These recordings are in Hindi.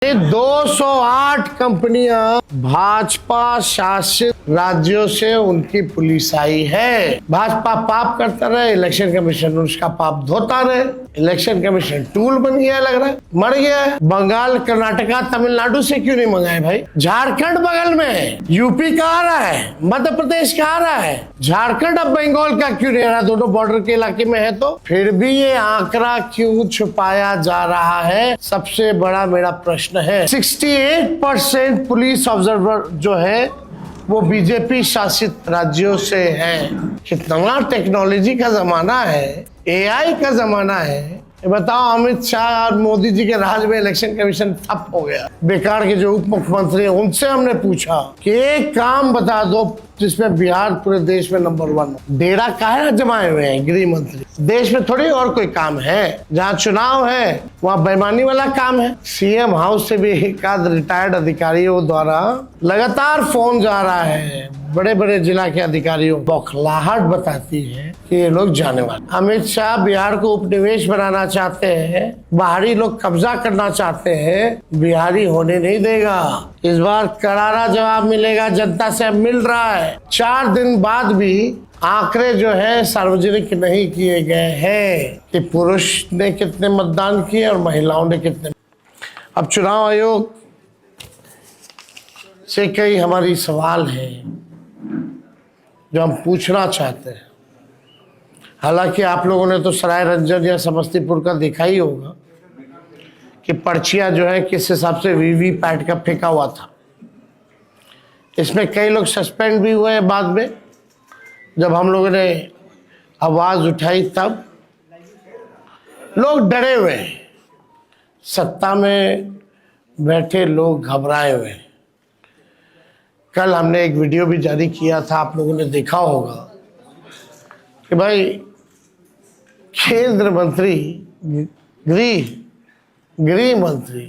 ये 208 कंपनियां भाजपा शासित राज्यों से उनकी पुलिस आई है। भाजपा पाप करता रहे, इलेक्शन कमीशन उसका पाप धोता रहे। इलेक्शन कमीशन टूल बन गया, लग रहा है मर गया है। बंगाल, कर्नाटका, तमिलनाडु से क्यों नहीं मंगाए भाई? झारखंड बगल में है, यूपी का आ रहा है, मध्य प्रदेश का आ रहा है, झारखंड अब बंगाल का क्यों नहीं आ रहा? दोनों बॉर्डर के इलाके में है। तो फिर भी ये आंकड़ा क्यों छुपाया जा रहा है, सबसे बड़ा मेरा प्रश्न है। 68% पुलिस ऑब्जर्वर जो है वो बीजेपी शासित राज्यों से है। कितना टेक्नोलॉजी का जमाना है, एआई का जमाना है। ये बताओ, अमित शाह और मोदी जी के राज में इलेक्शन कमीशन ठप हो गया। बेकार के जो उप मुख्यमंत्री हैं उनसे हमने पूछा कि एक काम बता दो जिसमें बिहार पूरे देश में नंबर 1 हो। डेरा काहे जमाए हुए हैं गृह मंत्री? देश में थोड़ी और कोई काम है? जहाँ चुनाव है वहाँ बेईमानी वाला काम है। सीएम हाउस से भी एक आध रिटायर्ड अधिकारियों द्वारा लगातार फोन जा रहा है बड़े बड़े जिला के अधिकारियों। बौखलाहट बताती है कि ये लोग जाने वाले। अमित शाह बिहार को उपनिवेश बनाना चाहते हैं, बाहरी लोग कब्जा करना चाहते हैं, बिहारी होने नहीं देगा। इस बार करारा जवाब मिलेगा, जनता से मिल रहा है। 4 दिन बाद भी आंकड़े जो है सार्वजनिक नहीं किए गए हैं कि पुरुष ने कितने मतदान किए और महिलाओं ने कितने। अब चुनाव आयोग से कई हमारी सवाल हैं जो हम पूछना चाहते हैं। हालांकि आप लोगों ने तो सराय रंजन या समस्तीपुर का देखा ही होगा कि पर्चियां जो है किस हिसाब से वीवीपैट का फेंका हुआ था। इसमें कई लोग सस्पेंड भी हुए हैं बाद में। जब हम लोगों ने आवाज उठाई तब लोग डरे हुए हैं, सत्ता में बैठे लोग घबराए हुए हैं। कल हमने एक वीडियो भी जारी किया था, आप लोगों ने देखा होगा कि भाई केंद्र मंत्री, गृह मंत्री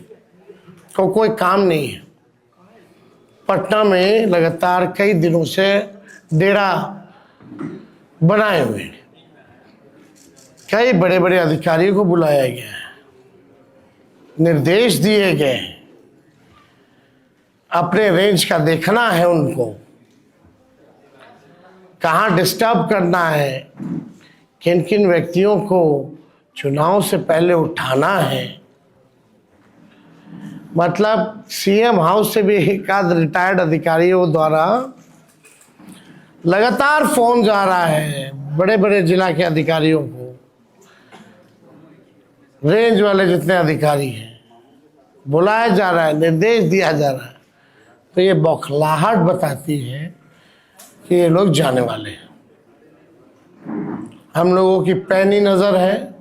को कोई काम नहीं है। पटना में लगातार कई दिनों से डेरा बनाए हुए हैं। कई बड़े बड़े अधिकारियों को बुलाया गया है, निर्देश दिए गए हैं, अपने रेंज का देखना है उनको, कहाँ डिस्टर्ब करना है, किन किन व्यक्तियों को चुनाव से पहले उठाना है। मतलब सीएम हाउस से भी एक आध रिटायर्ड अधिकारियों द्वारा लगातार फोन जा रहा है बड़े बड़े जिला के अधिकारियों को, रेंज वाले जितने अधिकारी हैं, बुलाया जा रहा है, निर्देश दिया जा रहा है। तो ये बौखलाहट बताती है कि ये लोग जाने वाले हैं। हम लोगों की पैनी नजर है,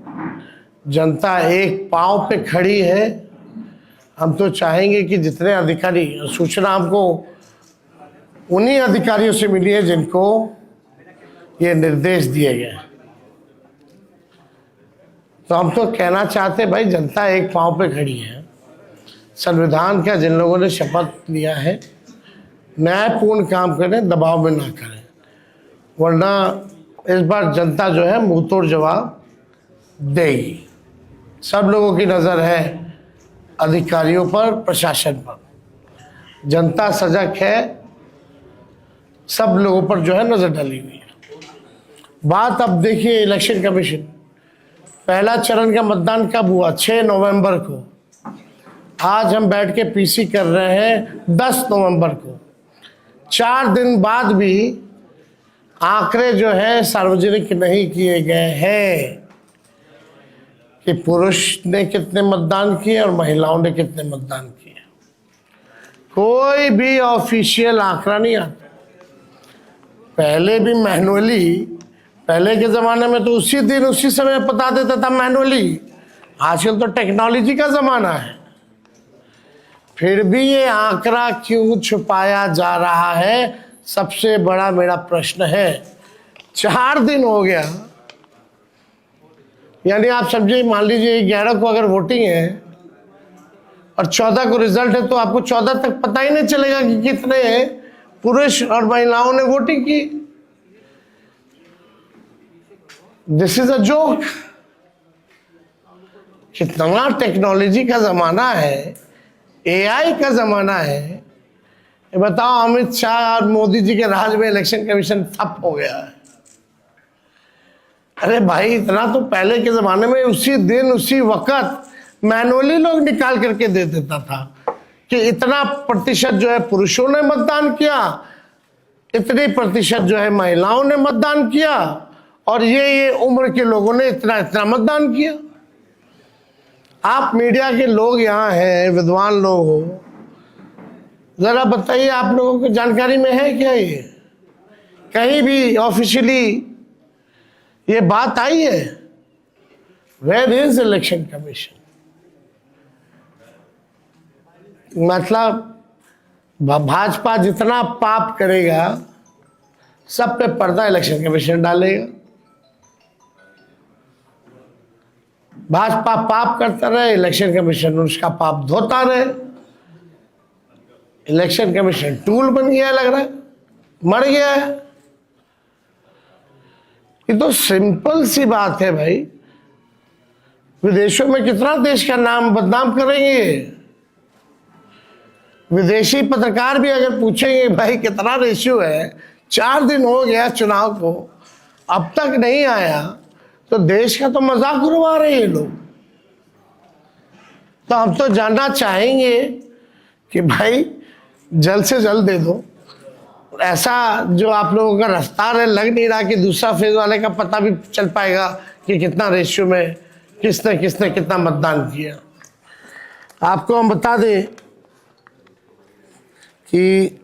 जनता एक पांव पे खड़ी है। हम तो चाहेंगे कि जितने अधिकारी, सूचना हमको उन्हीं अधिकारियों से मिली है जिनको ये निर्देश दिए गए। तो हम तो कहना चाहते भाई, जनता एक पांव पे खड़ी है। संविधान का जिन लोगों ने शपथ लिया है, न्यायपूर्ण काम करें, दबाव में ना करें, वरना इस बार जनता जो है मुंह तोड़ जवाब देगी। सब लोगों की नज़र है अधिकारियों पर, प्रशासन पर। जनता सजग है, सब लोगों पर जो है नजर डाली हुई है। बात अब देखिए, इलेक्शन कमीशन पहला चरण का मतदान कब हुआ? 6 नवंबर को। आज हम बैठ के पीसी कर रहे हैं 10 नवंबर को। 4 दिन बाद भी आंकड़े जो है सार्वजनिक नहीं किए गए हैं कि पुरुष ने कितने मतदान किए और महिलाओं ने कितने मतदान किए। कोई भी ऑफिशियल आंकड़ा नहीं आता। पहले भी मैनुअली, पहले के जमाने में तो उसी दिन उसी समय पता देता था मैनुअली। आजकल तो टेक्नोलॉजी का जमाना है। फिर भी ये आंकड़ा क्यों छुपाया जा रहा है, सबसे बड़ा मेरा प्रश्न है। 4 दिन हो गया, यानी आप समझिए, मान लीजिए 11 को अगर वोटिंग है और 14 को रिजल्ट है, तो आपको 14 तक पता ही नहीं चलेगा कि कितने पुरुष और महिलाओं ने वोटिंग की। This is a joke. कितना टेक्नोलॉजी का जमाना है, एआई का जमाना है। ये बताओ, अमित शाह और मोदी जी के राज में इलेक्शन कमीशन ठप हो गया है। अरे भाई, इतना तो पहले के जमाने में उसी दिन उसी वक्त मैनुअली लोग निकाल करके दे देता था कि इतना प्रतिशत जो है पुरुषों ने मतदान किया, इतनी प्रतिशत जो है महिलाओं ने मतदान किया, और ये उम्र के लोगों ने इतना इतना मतदान किया। आप मीडिया के लोग यहाँ हैं, विद्वान लोग हो, जरा बताइए, आप लोगों को जानकारी में है क्या ये? कहीं भी ऑफिशियली ये बात आई है? Where is election commission? मतलब भाजपा जितना पाप करेगा सब पे पर्दा इलेक्शन कमीशन डालेगा। भाजपा पाप करता रहे, इलेक्शन कमीशन उसका पाप धोता रहे। इलेक्शन कमीशन टूल बन गया, लग रहा है मर गया है। ये तो सिंपल सी बात है भाई। विदेशों में कितना देश का नाम बदनाम करेंगे। विदेशी पत्रकार भी अगर पूछेंगे भाई कितना रेशियो है, 4 दिन हो गया चुनाव को, अब तक नहीं आया, तो देश का तो मजाक उड़वा रहे हैं लोग। तो हम तो जानना चाहेंगे कि भाई जल्द से जल्द दे दो। ऐसा जो आप लोगों का रफ्तार है, लग नहीं रहा कि दूसरा फेज वाले का पता भी चल पाएगा कि कितना रेशियो में किसने किसने कितना मतदान किया। आपको हम बता दें कि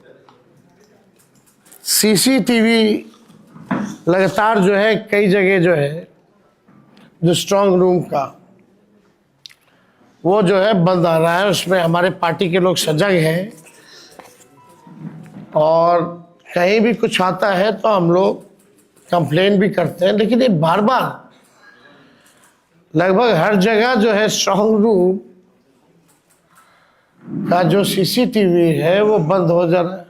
सीसीटीवी लगातार जो है कई जगह जो है, जो स्ट्रांग रूम का वो जो है बंद आ रहा है। उसमें हमारे पार्टी के लोग सजग हैं, और कहीं भी कुछ आता है तो हम लोग कंप्लेन भी करते हैं, लेकिन ये बार बार लगभग हर जगह जो है स्ट्रांग रूम का जो सीसीटीवी है वो बंद हो जा रहा है।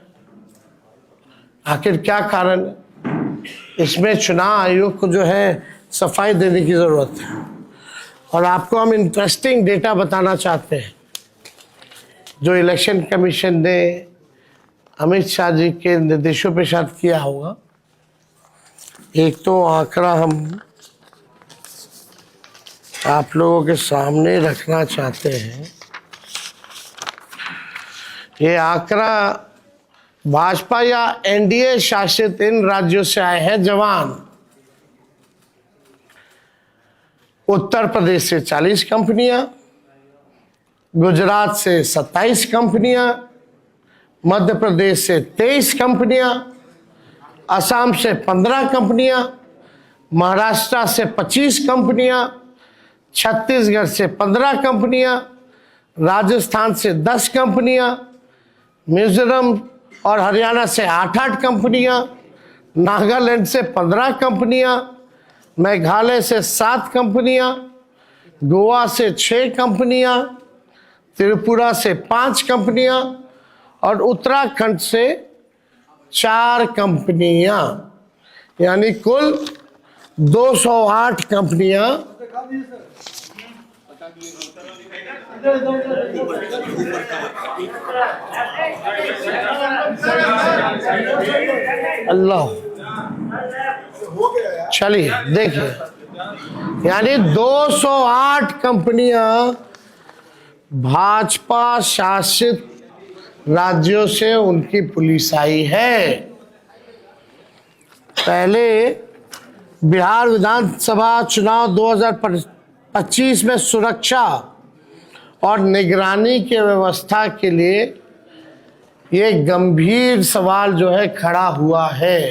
आखिर क्या कारण है? इसमें चुनाव आयोग को जो है सफाई देने की जरूरत है। और आपको हम इंटरेस्टिंग डेटा बताना चाहते हैं जो इलेक्शन कमीशन ने अमित शाह जी के निर्देशों पे शायद किया होगा। एक तो आंकड़ा हम आप लोगों के सामने रखना चाहते हैं। ये आंकड़ा भाजपा या एनडीए शासित इन राज्यों से आए हैं जवान। उत्तर प्रदेश से 40 कंपनियां, गुजरात से 27 कंपनियां, मध्य प्रदेश से 23 कंपनियां, असम से 15 कंपनियां, महाराष्ट्र से 25 कंपनियां, छत्तीसगढ़ से 15 कंपनियां, राजस्थान से 10 कंपनियां, मिजोरम और हरियाणा से 8-8 कंपनियां, नागालैंड से 15 कंपनियां, मेघालय से 7 कंपनियां, गोवा से 6 कंपनियां, त्रिपुरा से 5 कंपनियां और उत्तराखंड से 4 कंपनियां, यानी कुल 208 कंपनियां अल्लाह। चलिए देखिए, यानी 208 कंपनियां भाजपा शासित राज्यों से उनकी पुलिस आई है। पहले बिहार विधानसभा चुनाव 2025 में सुरक्षा और निगरानी की व्यवस्था के लिए ये गंभीर सवाल जो है खड़ा हुआ है।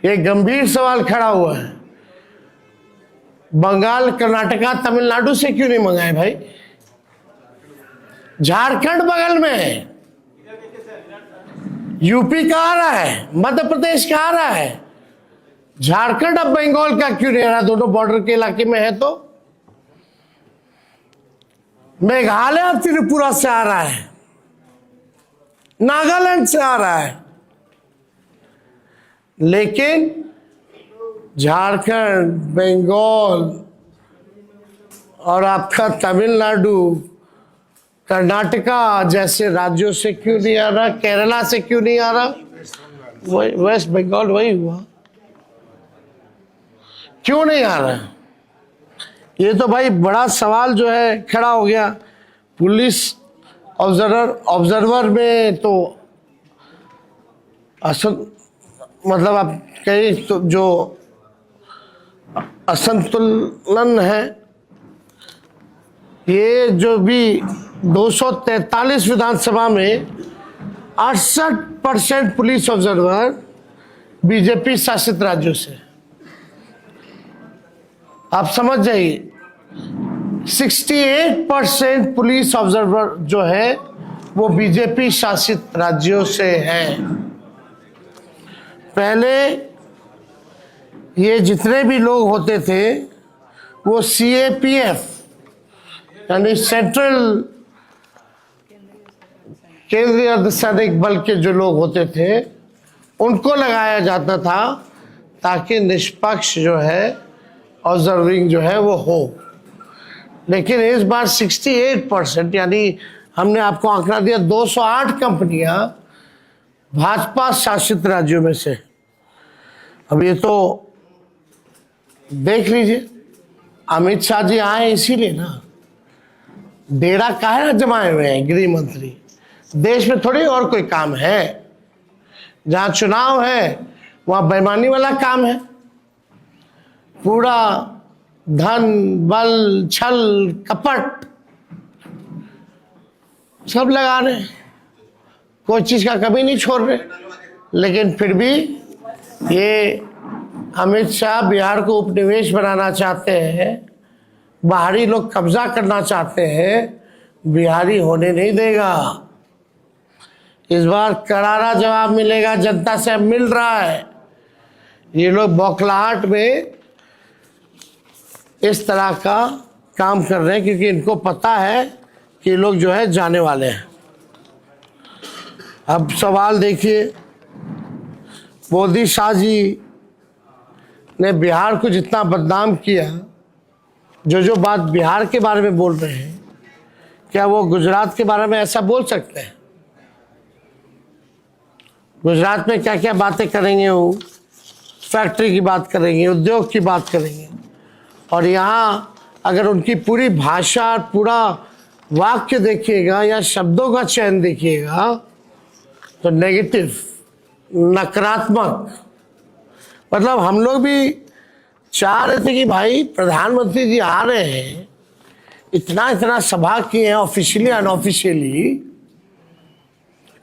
ये गंभीर सवाल खड़ा हुआ है। बंगाल, कर्नाटका, तमिलनाडु से क्यों नहीं मंगाए भाई? झारखंड बगल में है, यूपी का आ रहा है, मध्य प्रदेश का आ रहा है, झारखंड अब बंगाल का क्यों नहीं आ रहा? दोनों बॉर्डर के इलाके में है। तो मेघालय और त्रिपुरा से आ रहा है, नागालैंड से आ रहा है, लेकिन झारखंड, बंगाल और आपका तमिलनाडु कर्नाटका जैसे राज्यों से क्यों नहीं आ रहा, केरला से क्यों नहीं आ रहा, वेस्ट बंगाल वही हुआ, क्यों नहीं आ रहा? ये तो भाई बड़ा सवाल जो है खड़ा हो गया। पुलिस ऑब्जर्वर में तो मतलब आप कहीं तो जो असंतुलन है, ये जो भी 243 विधानसभा में 68% पुलिस ऑब्जर्वर बीजेपी शासित राज्यों से, आप समझ जाइए 68% पुलिस ऑब्जर्वर जो है वो बीजेपी शासित राज्यों से है। पहले ये जितने भी लोग होते थे वो CAPF यानी सेंट्रल केंद्रीय अर्धसैनिक बल के जो लोग होते थे उनको लगाया जाता था ताकि निष्पक्ष जो है ऑब्जर्विंग जो है वो हो। लेकिन इस बार 68% यानी हमने आपको आंकड़ा दिया 208 कंपनियां भाजपा शासित राज्यों में से। अब ये तो देख लीजिए, अमित शाह जी आए इसीलिए ना, डेरा काहे जमाए हुए हैं गृह मंत्री, देश में थोड़ी और कोई काम है? जहां चुनाव है वहां बेईमानी वाला काम है, पूरा धन बल छल कपट सब लगा रहे, कोई चीज का कमी नहीं छोड़ रहे। लेकिन फिर भी ये अमित शाह बिहार को उपनिवेश बनाना चाहते हैं, बाहरी लोग कब्जा करना चाहते हैं, बिहारी होने नहीं देगा। इस बार करारा जवाब मिलेगा, जनता से मिल रहा है। ये लोग बौखलाहट में इस तरह का काम कर रहे हैं क्योंकि इनको पता है कि लोग जो है जाने वाले हैं। अब सवाल देखिए, मोदी शाह जी ने बिहार को जितना बदनाम किया, जो बात बिहार के बारे में बोल रहे हैं, क्या वो गुजरात के बारे में ऐसा बोल सकते हैं? गुजरात में क्या क्या बातें करेंगे, वो फैक्ट्री की बात करेंगे, उद्योग की बात करेंगे, और यहाँ अगर उनकी पूरी भाषा पूरा वाक्य देखिएगा या शब्दों का चयन देखिएगा तो नेगेटिव, नकारात्मक। मतलब हम लोग भी चाह रहे थे कि भाई प्रधानमंत्री जी आ रहे हैं, इतना सभा किए हैं ऑफिशियली अनऑफिशियली,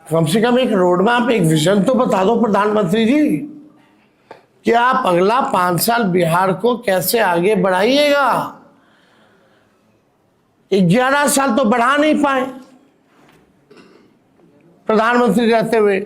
कम से कम एक रोड मैप, एक विजन तो बता दो प्रधानमंत्री जी कि आप अगला 5 साल बिहार को कैसे आगे बढ़ाइएगा। 11 साल तो बढ़ा नहीं पाए प्रधानमंत्री रहते हुए।